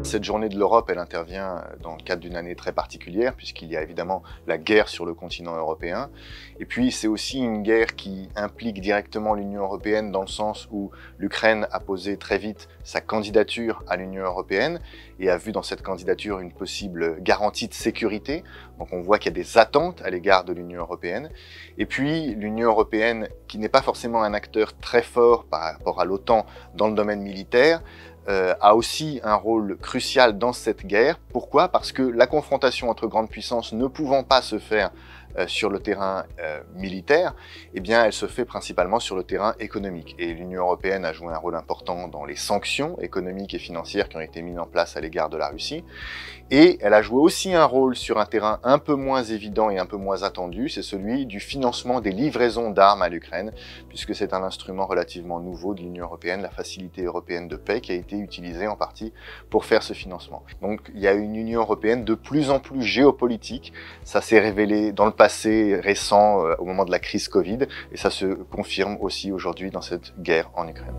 cette journée de l'Europe, elle intervient dans le cadre d'une année très particulière, puisqu'il y a évidemment la guerre sur le continent européen. Et puis c'est aussi une guerre qui implique directement l'Union européenne, dans le sens où l'Ukraine a posé très vite sa candidature à l'Union européenne et a vu dans cette candidature une possible garantie de sécurité. Donc on voit qu'il y a des attentes à l'égard de l'Union européenne. Et puis l'Union européenne, qui n'est pas forcément un acteur très fort par rapport à l'OTAN dans le domaine militaire, a aussi un rôle crucial dans cette guerre. Pourquoi? Parce que la confrontation entre grandes puissances ne pouvant pas se faire sur le terrain militaire, eh bien, elle se fait principalement sur le terrain économique. Et l'Union européenne a joué un rôle important dans les sanctions économiques et financières qui ont été mises en place à l'égard de la Russie. Et elle a joué aussi un rôle sur un terrain un peu moins évident et un peu moins attendu, c'est celui du financement des livraisons d'armes à l'Ukraine, puisque c'est un instrument relativement nouveau de l'Union européenne, la Facilité européenne de paix, qui a été utilisée en partie pour faire ce financement. Donc il y a une Union européenne de plus en plus géopolitique, ça s'est révélé dans le passé récent au moment de la crise Covid, et ça se confirme aussi aujourd'hui dans cette guerre en Ukraine.